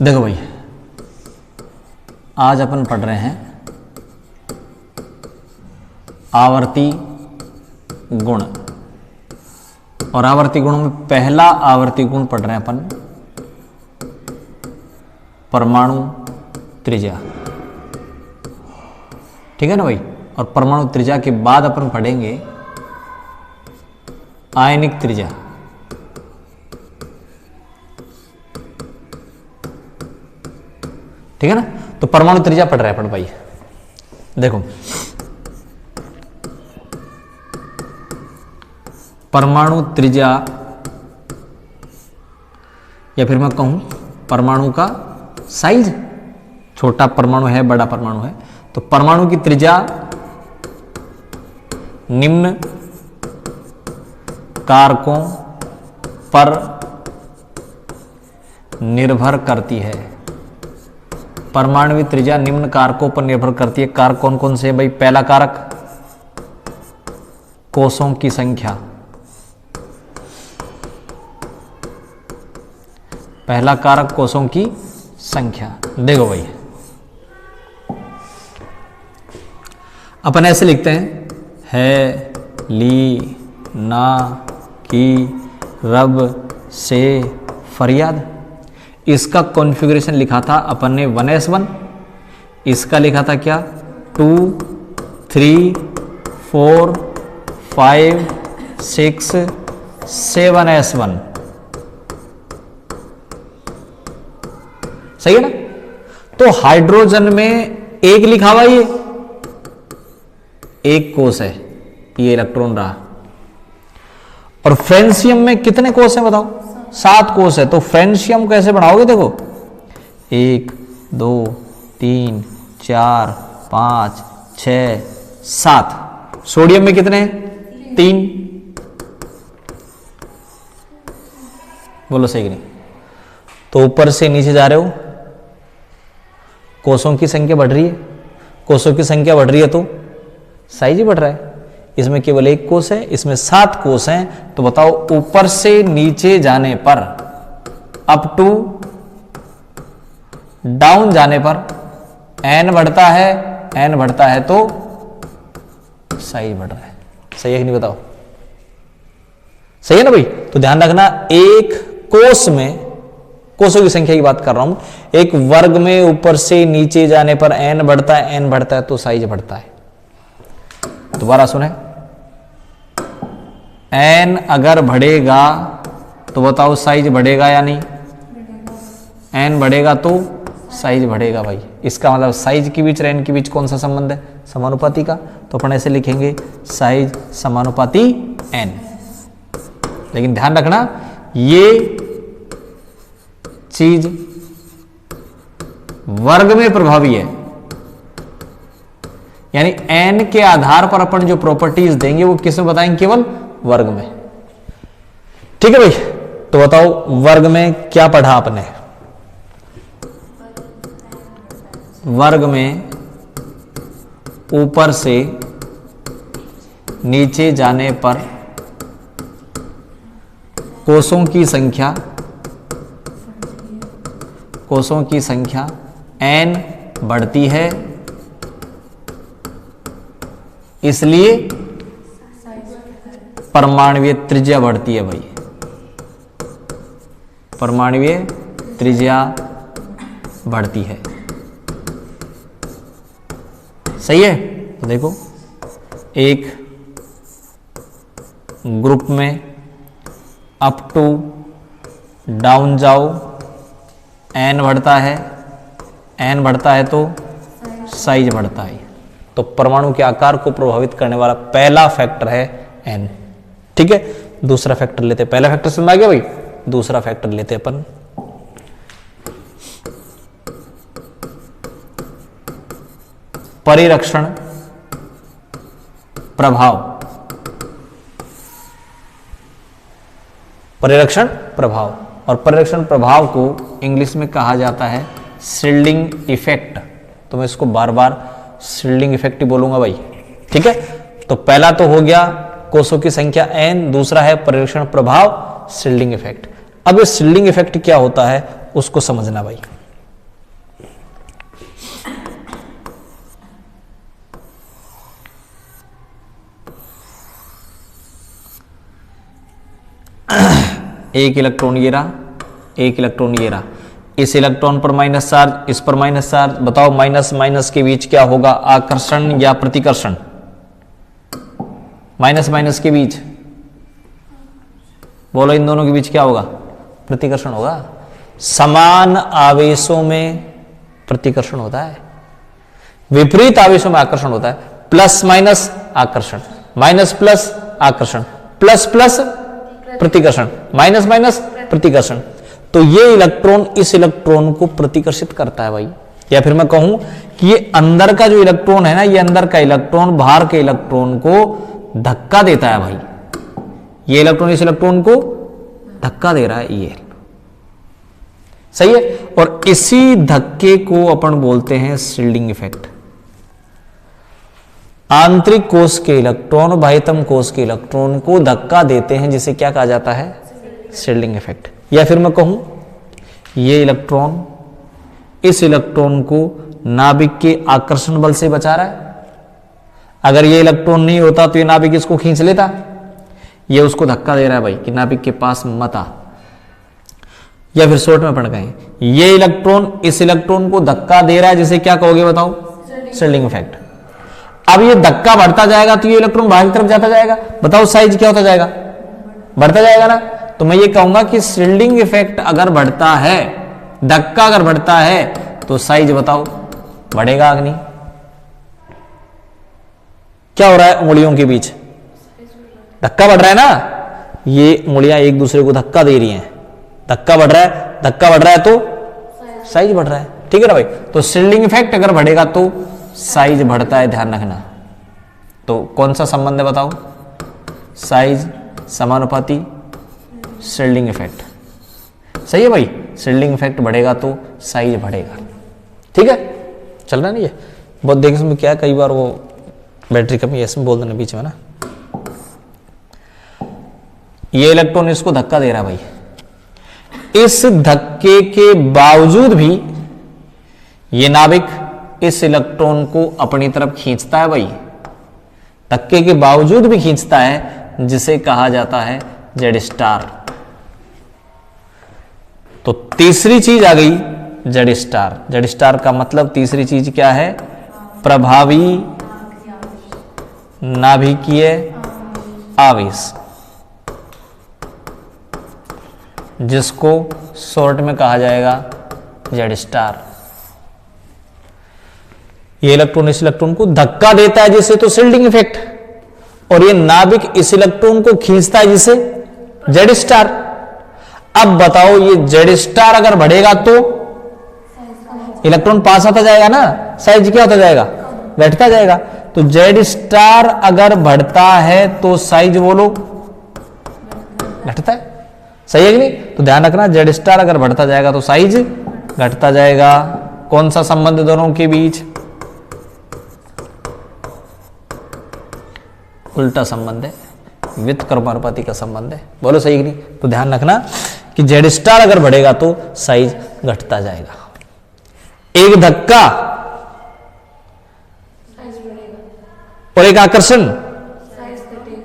देखो भाई, आज अपन पढ़ रहे हैं आवर्ती गुण, और आवर्ती गुणों में पहला आवर्ती गुण पढ़ रहे हैं अपन परमाणु त्रिज्या। ठीक है ना भाई। और परमाणु त्रिज्या के बाद अपन पढ़ेंगे आयनिक त्रिज्या। ठीक है ना। तो परमाणु त्रिज्या पढ़ रहे हैं अपन भाई। देखो, परमाणु त्रिज्या, या फिर मैं कहूं परमाणु का साइज, छोटा परमाणु है बड़ा परमाणु है, तो परमाणु की त्रिज्या निम्न कारकों पर निर्भर करती है। परमाणु त्रिज्या निम्न कारकों पर निर्भर करती है। कारक कौन कौन से हैं भाई? पहला कारक कोषों की संख्या, पहला कारक कोषों की संख्या। देखो भाई, अपन ऐसे लिखते हैं, है, ली, ना, की, रब, से, फरियाद। इसका कॉन्फ़िगरेशन लिखा था अपन ने 1s1, इसका लिखा था क्या 2, 3, 4, 5, 6, 7s1। सही है ना। तो हाइड्रोजन में एक लिखा हुआ, ये एक कोष है, ये इलेक्ट्रॉन रहा। और फ्रेंशियम में कितने कोष हैं बताओ? 7 कोष है। तो फ्रेंशियम कैसे बनाओगे? देखो, 1, 2, 3, 4, 5, 6, 7। सोडियम में कितने? 3। बोलो सही कि नहीं? तो ऊपर से नीचे जा रहे हो, कोषों की संख्या बढ़ रही है, कोषों की संख्या बढ़ रही है तो साइज ही बढ़ रहा है। इसमें केवल एक कोष है, इसमें 7 कोष हैं। तो बताओ, ऊपर से नीचे जाने पर, अप टू डाउन जाने पर n बढ़ता है, n बढ़ता है तो साइज बढ़ रहा है। सही है कि नहीं बताओ? सही है ना भाई। तो ध्यान रखना, एक कोष में, कोषों की संख्या की बात कर रहा हूं, एक वर्ग में ऊपर से नीचे जाने पर n बढ़ता है, n बढ़ता है तो साइज बढ़ता है। दोबारा सुने, n अगर बढ़ेगा तो बताओ साइज बढ़ेगा या नहीं? n बढ़ेगा तो साइज बढ़ेगा भाई। इसका मतलब साइज के बीच और n के बीच कौन सा संबंध है? समानुपाती का। तो अपन ऐसे लिखेंगे, साइज समानुपाती n। लेकिन ध्यान रखना, ये चीज वर्ग में प्रभावी है, यानी n के आधार पर अपन जो प्रॉपर्टीज देंगे वो किस में बताएंगे? केवल वर्ग में। ठीक है भाई। तो बताओ, वर्ग में क्या पढ़ा आपने? वर्ग में ऊपर से नीचे जाने पर कोषों की संख्या, कोषों की संख्या n बढ़ती है, इसलिए परमाणुवीय त्रिज्या बढ़ती है भाई। परमाणुवीय त्रिज्या बढ़ती है। सही है। तो देखो, एक ग्रुप में अप टू डाउन जाओ, n बढ़ता है, n बढ़ता है तो साइज बढ़ता है। तो परमाणु के आकार को प्रभावित करने वाला पहला फैक्टर है n। ठीक है। दूसरा फैक्टर लेते, पहला फैक्टर समझ आ गया भाई। दूसरा फैक्टर लेते अपन, परिरक्षण प्रभाव। परिरक्षण प्रभाव, और परिरक्षण प्रभाव को इंग्लिश में कहा जाता है शील्डिंग इफेक्ट। तो मैं इसको बार बार शील्डिंग इफेक्ट ही बोलूंगा भाई। ठीक है। तो पहला तो हो गया कोषों की संख्या n, दूसरा है परिरक्षण प्रभाव, शील्डिंग इफेक्ट। अब ये शील्डिंग इफेक्ट क्या होता है उसको समझना भाई। एक इलेक्ट्रॉन ये रहा, एक इलेक्ट्रॉन ये रहा, इस इलेक्ट्रॉन पर माइनस चार्ज, इस पर माइनस चार्ज। बताओ माइनस माइनस के बीच क्या होगा, आकर्षण या प्रतिकर्षण? माइनस माइनस के बीच बोलो, इन दोनों के बीच क्या होगा? प्रतिकर्षण होगा। समान आवेशों में प्रतिकर्षण होता है, विपरीत आवेशों में आकर्षण होता है। प्लस माइनस आकर्षण, माइनस प्लस आकर्षण, प्लस प्लस प्रतिकर्षण, माइनस माइनस प्रतिकर्षण। तो ये इलेक्ट्रॉन इस इलेक्ट्रॉन को प्रतिकर्षित करता है भाई। या फिर मैं कहूं कि ये अंदर का जो इलेक्ट्रॉन है ना, ये अंदर का इलेक्ट्रॉन बाहर के इलेक्ट्रॉन को धक्का देता है भाई। ये इलेक्ट्रॉन इस इलेक्ट्रॉन को धक्का दे रहा है, ये सही है। और इसी धक्के को अपन बोलते हैं शील्डिंग इफेक्ट। आंतरिक कोश के इलेक्ट्रॉन बाह्यतम कोश के इलेक्ट्रॉन को धक्का देते हैं, जिसे क्या कहा जाता है? Shielding effect. या फिर मैं कहूं ये इलेक्ट्रॉन इस इलेक्ट्रॉन को नाभिक के आकर्षण बल से बचा रहा है। अगर ये इलेक्ट्रॉन नहीं होता तो ये नाभिक इसको खींच लेता। ये उसको धक्का दे रहा है भाई कि नाभिक के पास मत आ। या फिर शॉर्ट में पढ़ गए, ये इलेक्ट्रॉन इस इलेक्ट्रॉन को धक्का दे रहा है, जिसे क्या कहोगे बताओ? Shielding effect. अब ये धक्का बढ़ता जाएगा तो ये इलेक्ट्रॉन बाहर की तरफ जाता जाएगा। बताओ साइज क्या होता जाएगा? बढ़ता जाएगा ना। तो मैं ये कहूंगा कि शील्डिंग इफेक्ट अगर बढ़ता है, धक्का अगर बढ़ता है, तो साइज बताओ बढ़ेगा अग्नि। क्या हो रहा है उंगलियों के बीच? धक्का बढ़ रहा है ना। ये उंगलियां एक दूसरे को धक्का दे रही हैं, धक्का बढ़ रहा है, धक्का बढ़ रहा है तो साइज बढ़ रहा है। ठीक है ना भाई। तो शील्डिंग इफेक्ट अगर बढ़ेगा तो साइज बढ़ता है, ध्यान रखना। तो कौन सा संबंध है बताओ? साइज समानुपाती शील्डिंग इफेक्ट। सही है भाई। शील्डिंग इफेक्ट बढ़ेगा तो साइज बढ़ेगा। ठीक है, चल रहा नहीं है? बहुत देख इसमें क्या, कई बार वो बैटरी कमी ऐसे बोल देना बीच में ना। ये इलेक्ट्रॉन इसको धक्का दे रहा है भाई। इस धक्के के बावजूद भी ये नाभिक इस इलेक्ट्रॉन को अपनी तरफ खींचता है भाई। धक्के के बावजूद भी खींचता है, जिसे कहा जाता है जेड स्टार। तो तीसरी चीज आ गई जेड स्टार। जेड स्टार का मतलब तीसरी चीज क्या है? प्रभावी नाभिकीय आवेश, जिसको शॉर्ट में कहा जाएगा जेड स्टार। ये इलेक्ट्रॉन इस इलेक्ट्रॉन को धक्का देता है, जिसे तो शील्डिंग इफेक्ट, और ये नाभिक इस इलेक्ट्रॉन को खींचता है, जिसे जेड स्टार। अब बताओ ये जेड स्टार अगर बढ़ेगा तो इलेक्ट्रॉन पास आता जाएगा ना, साइज क्या होता जाएगा? घटता जाएगा। तो जेड स्टार अगर बढ़ता है तो साइज बोलो घटता है। सही है कि नहीं? तो ध्यान रखना, जेड स्टार अगर बढ़ता जाएगा तो साइज घटता जाएगा। कौन सा संबंध दोनों के बीच? उल्टा संबंध है, व्युत्क्रमानुपाती का संबंध है। बोलो सही कि नहीं? तो ध्यान रखना कि जेड स्टार अगर बढ़ेगा तो साइज घटता जाएगा। एक धक्का और एक आकर्षण,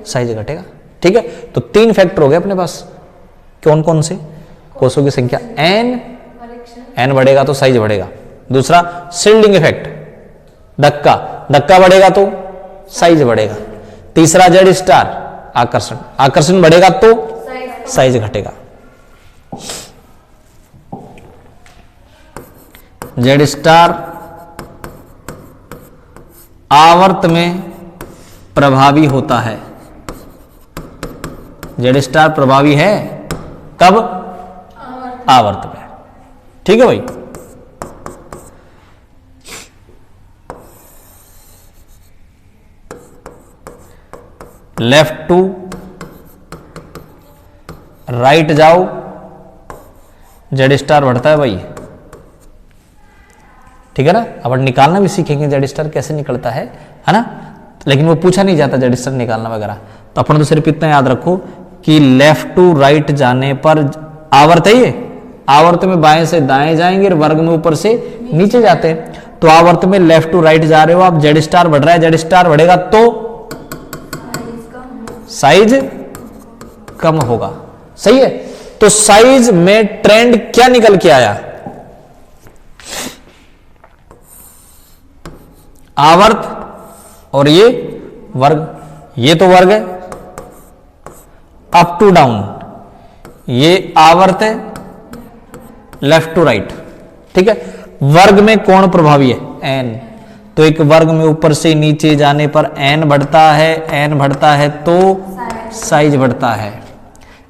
साइज घटेगा। ठीक है, तो तीन फैक्टर हो गए अपने पास। कौन कौन से? कोषों की संख्या एन बढ़ेगा तो साइज बढ़ेगा। दूसरा शील्डिंग इफेक्ट, धक्का, धक्का बढ़ेगा तो साइज बढ़ेगा। तीसरा जेड स्टार, आकर्षण, आकर्षण बढ़ेगा तो साइज घटेगा। जेड स्टार आवर्त में प्रभावी होता है। जेड स्टार प्रभावी है कब? आवर्त में। ठीक है भाई। लेफ्ट टू राइट जाओ, जेड स्टार बढ़ता है भाई। ठीक है ना? अब निकालना भी सीखेंगे जेड स्टार कैसे निकलता है ना? लेकिन वो पूछा नहीं जाता जेड स्टार निकालना वगैरह। तो अपन तो सिर्फ इतना याद रखो कि लेफ्ट टू राइट जाने पर आवर्त है ये, आवर्त में बाएं से दाएं जाएंगे, वर्ग में ऊपर से नीचे जाते हैं। तो आवर्त में लेफ्ट टू राइट जा रहे हो आप, जेड स्टार बढ़ रहा है, जेड स्टार बढ़ेगा तो साइज कम होगा। सही है? तो साइज में ट्रेंड क्या निकल के आया? आवर्त और ये वर्ग, ये तो वर्ग है अप टू डाउन, ये आवर्त है लेफ्ट टू राइट, ठीक है। वर्ग में कौन प्रभावी है? एन। तो एक वर्ग में ऊपर से नीचे जाने पर एन बढ़ता है, एन बढ़ता है तो साइज बढ़ता है।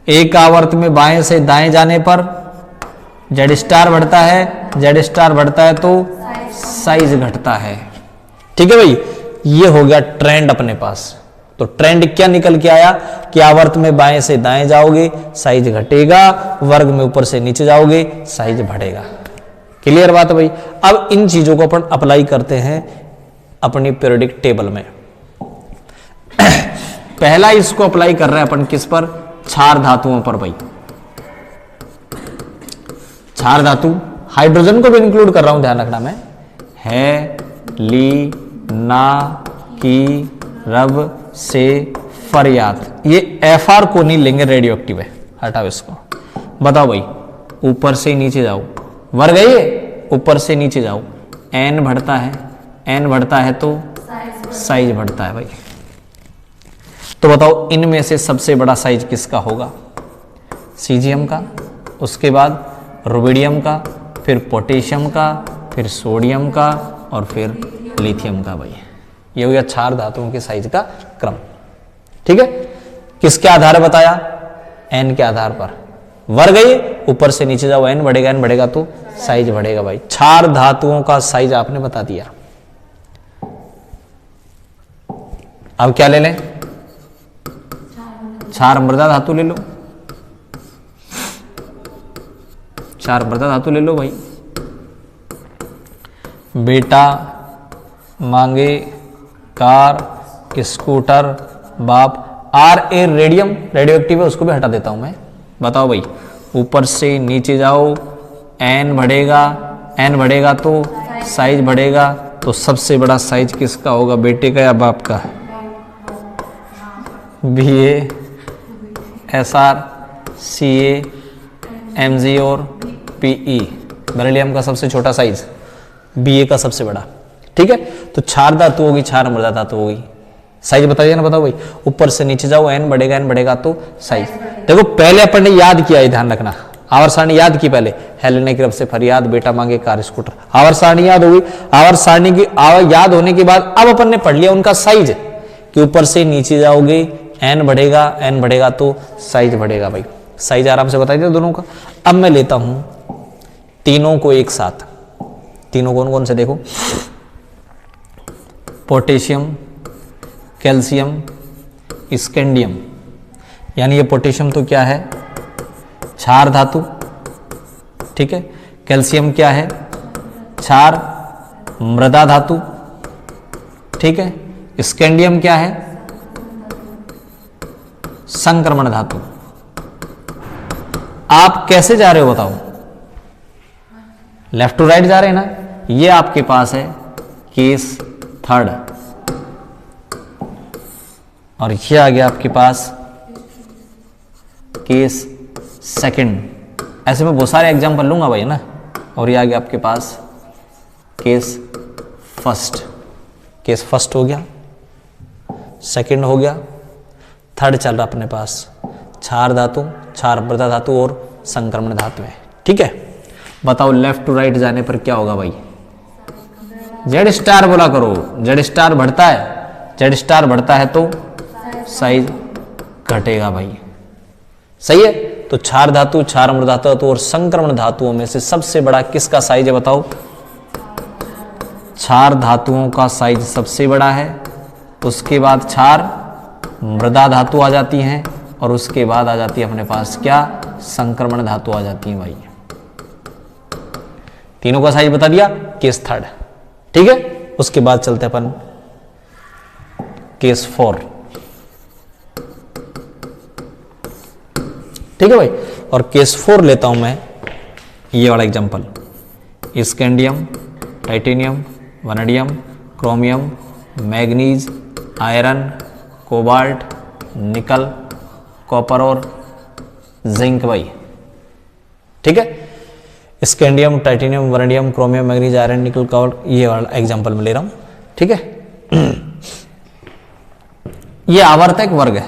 एक आवर्त में बाएं से दाएं जाने पर जेड स्टार बढ़ता है, जेड स्टार बढ़ता है तो साइज घटता है, ठीक है भाई। ये हो गया ट्रेंड अपने पास। तो ट्रेंड क्या निकल के आया कि आवर्त में बाएं से दाएं जाओगे साइज घटेगा, वर्ग में ऊपर से नीचे जाओगे साइज बढ़ेगा। क्लियर बात है भाई। अब इन चीजों को अपन अप्लाई करते हैं अपनी पीरियोडिक टेबल में। पहला इसको अप्लाई कर रहे हैं अपन किस पर? क्षार धातुओं पर भाई। क्षार धातु, हाइड्रोजन को भी इंक्लूड कर रहा हूं, ध्यान रखना। मैं है ली ना की रब से फरियाद, ये एफआर को नहीं लेंगे, रेडियो एक्टिव है, हटाओ इसको। बताओ भाई, ऊपर से नीचे जाओ, वर्ग है ये, ऊपर से नीचे जाओ, एन बढ़ता है, एन बढ़ता है तो साइज बढ़ता है भाई। तो बताओ इनमें से सबसे बड़ा साइज किसका होगा? सीजियम का, उसके बाद रुबिडियम का, फिर पोटेशियम का, फिर सोडियम का और फिर लिथियम का भाई। ये हो गया क्षार धातुओं के साइज का क्रम, ठीक है। किसके आधार बताया? एन के आधार पर। वर्ग है, ऊपर से नीचे जाओ, एन बढ़ेगा, एन बढ़ेगा तो साइज बढ़ेगा भाई। क्षार धातुओं का साइज आपने बता दिया। अब क्या ले लें? क्षार मृदा धातु ले लो, क्षार मृदा धातु ले लो भाई। बेटा मांगे कार, स्कूटर, बाप। R A radium, radioactive है, उसको भी हटा देता हूं मैं। बताओ भाई, ऊपर से नीचे जाओ, एन बढ़ेगा, एन बढ़ेगा तो साइज बढ़ेगा। तो सबसे बड़ा साइज किसका होगा? बेटे का या बाप का? बी ए, एस आर, सी ए, एम जी और पी ई। बेरिलियम का सबसे छोटा साइज, बी ए का सबसे बड़ा, ठीक है। तो क्षार धातु होगी, क्षार मृदा धातु होगी। साइज बताइए ना, बताओ भाई। ऊपर से नीचे जाओ, एन बढ़ेगा, एन बढ़ेगा तो साइज। देखो पहले अपन ने याद किया है, ध्यान रखना, आवर्त सारणी याद की पहले। हेलेना की तरफ से फरियाद, बेटा मांगे कार, स्कूटर, आवर्त सारणी याद होगी। आवर्त सारणी की याद होने के बाद अब अपन ने पढ़ लिया उनका साइज कि ऊपर से नीचे जाओगे, एन बढ़ेगा, एन बढ़ेगा तो साइज बढ़ेगा भाई। साइज आराम से बताइए दोनों का। अब मैं लेता हूं तीनों को एक साथ। तीनों कौन कौन से? देखो, पोटेशियम, कैल्शियम, स्कैंडियम। यानी ये पोटेशियम तो क्या है? क्षार धातु, ठीक है। कैल्शियम क्या है? क्षार मृदा धातु, ठीक है। स्कैंडियम क्या है? संक्रमण धातु। आप कैसे जा रहे हो बताओ? लेफ्ट टू राइट जा रहे हैं ना। ये आपके पास है केस थर्ड और ये आ गया आपके पास केस सेकंड। ऐसे में बहुत सारे एग्जाम्पल लूंगा भाई ना। और ये आ गया आपके पास केस फर्स्ट। केस फर्स्ट हो गया, सेकंड हो गया, थर्ड चल रहा अपने पास क्षार धातु, क्षार मृदा धातु और संक्रमण धातु है, ठीक है। बताओ लेफ्ट टू राइट जाने पर क्या होगा भाई? जेड स्टार बोला करो। जेड स्टार बढ़ता है, जेड स्टार बढ़ता है तो साइज घटेगा भाई, सही है। तो क्षार धातु, क्षार मृदा धातु और संक्रमण धातुओं में से सबसे बड़ा किसका साइज है बताओ? क्षार धातुओं का साइज सबसे बड़ा है, उसके बाद क्षार मृदा धातु आ जाती हैं और उसके बाद आ जाती है अपने पास क्या? संक्रमण धातु आ जाती है भाई। तीनों का साइज बता दिया, केस थर्ड, ठीक है। उसके बाद चलते अपन केस फोर, ठीक है भाई। और केस फोर लेता हूं मैं ये वाला example, scandium, titanium, vanadium, chromium, manganese, iron, cobalt, निकल, कॉपर और जिंक भाई। ठीक है, scandium, titanium, vanadium, chromium, manganese, iron, निकल, कॉपर, ये वाला एग्जांपल में ले रहा हूं। ठीक है, ये आवर्तक वर्ग है,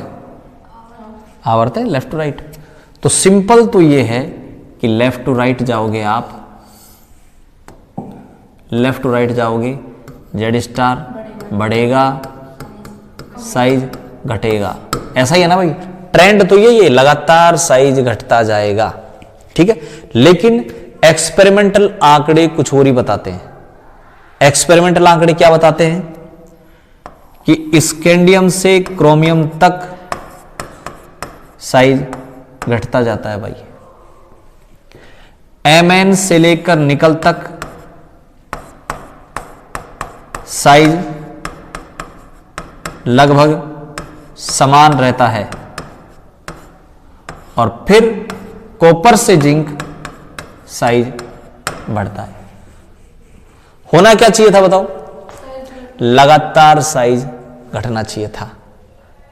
आवर्तक लेफ्ट टू राइट। तो सिंपल तो ये है कि लेफ्ट टू राइट जाओगे आप, लेफ्ट टू राइट जाओगे, जेड स्टार बढ़ेगा, साइज घटेगा, ऐसा ही है ना भाई। ट्रेंड तो यही है, लगातार साइज घटता जाएगा। ठीक है, लेकिन एक्सपेरिमेंटल आंकड़े कुछ और ही बताते हैं। एक्सपेरिमेंटल आंकड़े क्या बताते हैं कि स्कैंडियम से क्रोमियम तक साइज घटता जाता है भाई, Mn से लेकर निकल तक साइज लगभग समान रहता है, और फिर कॉपर से जिंक साइज बढ़ता है। होना क्या चाहिए था बताओ? लगातार साइज घटना चाहिए था,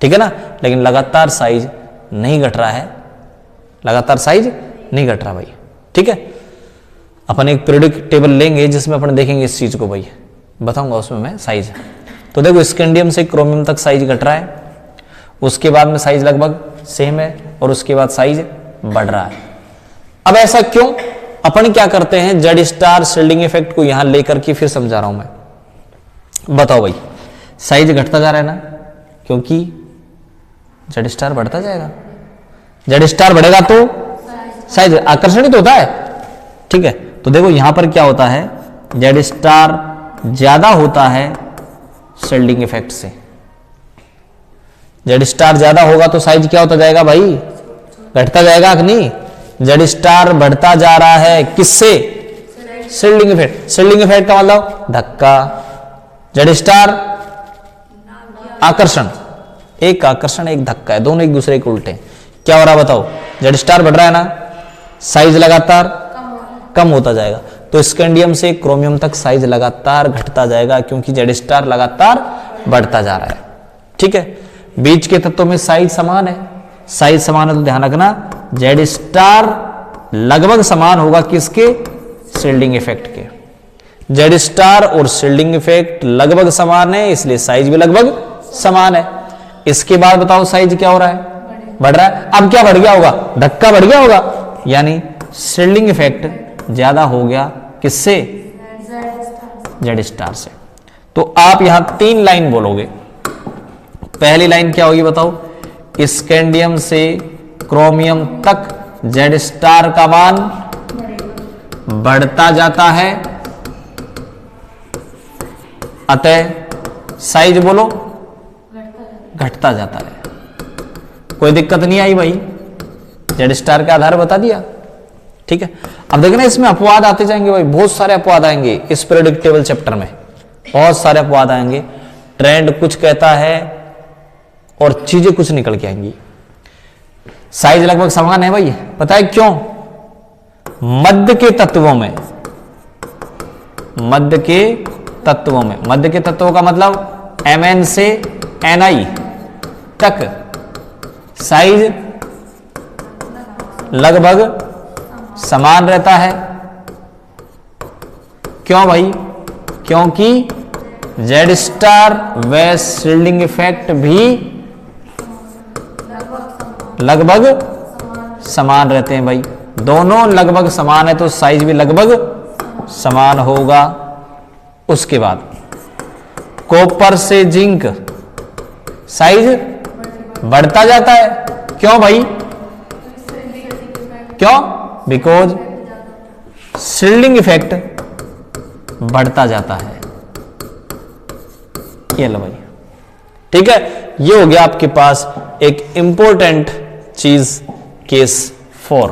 ठीक है ना, लेकिन लगातार साइज नहीं घट रहा है, लगातार साइज नहीं घट रहा भाई। ठीक है, अपन एक पीरियोडिक टेबल लेंगे जिसमें अपन देखेंगे इस चीज को भाई, बताऊंगा उसमें मैं साइज। तो देखो स्कैंडियम से क्रोमियम तक साइज घट रहा है, उसके बाद में साइज लगभग सेम है, और उसके बाद साइज बढ़ रहा है। अब ऐसा क्यों? अपन क्या करते हैं, जेड स्टार शील्डिंग इफेक्ट को यहां लेकर के फिर समझा रहा हूं मैं। बताओ भाई, साइज घटता जा रहा है ना, क्योंकि जेड स्टार बढ़ता जाएगा, जेड स्टार बढ़ेगा तो साइज आकर्षणित होता है। ठीक है, तो देखो यहां पर क्या होता है, जेड स्टार ज्यादा होता है शील्डिंग इफेक्ट से। जेड स्टार ज्यादा होगा तो साइज क्या होता जाएगा भाई, घटता जाएगा कि नहीं? जेड स्टार बढ़ता जा रहा है किससे? Shielding effect. शील्डिंग इफेक्ट का मतलब धक्का, जेड स्टार आकर्षण, एक आकर्षण एक धक्का है, दोनों एक दूसरे के उल्टे। क्या हो रहा है बताओ? जेड स्टार बढ़ रहा है ना, साइज लगातार कम होता जाएगा, तो स्कैंडियम से क्रोमियम तक साइज लगातार घटता जाएगा, क्योंकि जेड स्टार लगातार बढ़ता जा रहा है। ठीक है, बीच के तत्वों में साइज समान है, साइज समान है तो ध्यान रखना जेड स्टार लगभग समान होगा किसके? शील्डिंग इफेक्ट के। जेड स्टार और शील्डिंग इफेक्ट लगभग समान है, इसलिए साइज भी लगभग समान है। इसके बाद बताओ साइज क्या हो रहा है? बढ़ रहा है। अब क्या बढ़ गया होगा? धक्का बढ़ गया होगा, यानी शील्डिंग इफेक्ट ज्यादा हो गया किससे? जेड स्टार से। तो आप यहां 3 लाइन बोलोगे। पहली लाइन क्या होगी बताओ? स्कैंडियम से क्रोमियम तक जेड स्टार का मान बढ़ता जाता है, अतः साइज बोलो घटता जाता है। कोई दिक्कत नहीं आई भाई, जेड स्टार के आधार बता दिया। ठीक है, अब देखना इसमें अपवाद आते जाएंगे भाई, बहुत सारे अपवाद आएंगे इस पीरियोडिक टेबल चैप्टर में, बहुत सारे अपवाद आएंगे। ट्रेंड कुछ कहता है और चीजें कुछ निकल के आएंगी। साइज लगभग समान है भाई, पता है क्यों? मध्य के तत्वों में, मध्य के तत्वों में, मध्य के तत्वों का मतलब Mn से Ni तक साइज लगभग समान रहता है। क्यों भाई? क्योंकि जेड स्टार व शील्डिंग इफेक्ट भी लगभग समान रहते हैं भाई, दोनों लगभग समान है तो साइज भी लगभग समान होगा। उसके बाद कॉपर से जिंक साइज बढ़ता जाता है। क्यों भाई? क्यों? बिकॉज शील्डिंग इफेक्ट बढ़ता जाता है। ये लो भाई, ठीक है, ये हो गया आपके पास एक इंपॉर्टेंट चीज केस 4।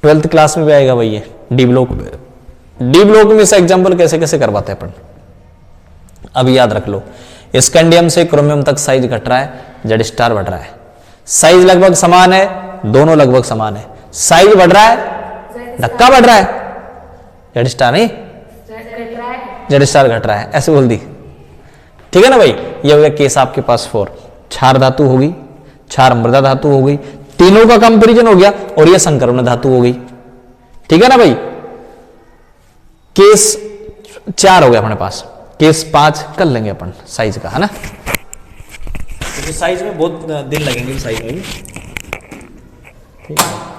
12th क्लास में भी आएगा भाई, ये डी ब्लॉक में। डी ब्लॉक में से एग्जाम्पल कैसे कैसे करवाते हैं अपन, अभी याद रख लो। स्कैंडियम से क्रोमियम तक साइज घट रहा है, जेड स्टार बढ़ रहा है, साइज लगभग समान है, दोनों लगभग समान है। साइज बढ़ रहा है, धक्का बढ़ रहा है, जेड स्टार नहीं, जेड स्टार घट रहा है, ऐसे बोल दी। ठीक है ना भाई, ये हो गया केस आपके पास 4। क्षार धातु होगी, क्षार मृदा धातु हो गई, तीनों का कंपेरिजन हो गया और ये संकर्ण धातु हो गई। ठीक है ना भाई। केस 4 हो गया अपने पास, केस 5 कर लेंगे अपन साइज का, है ना। तो साइज में बहुत दिन लगेंगे साइज में भी। ठीक है।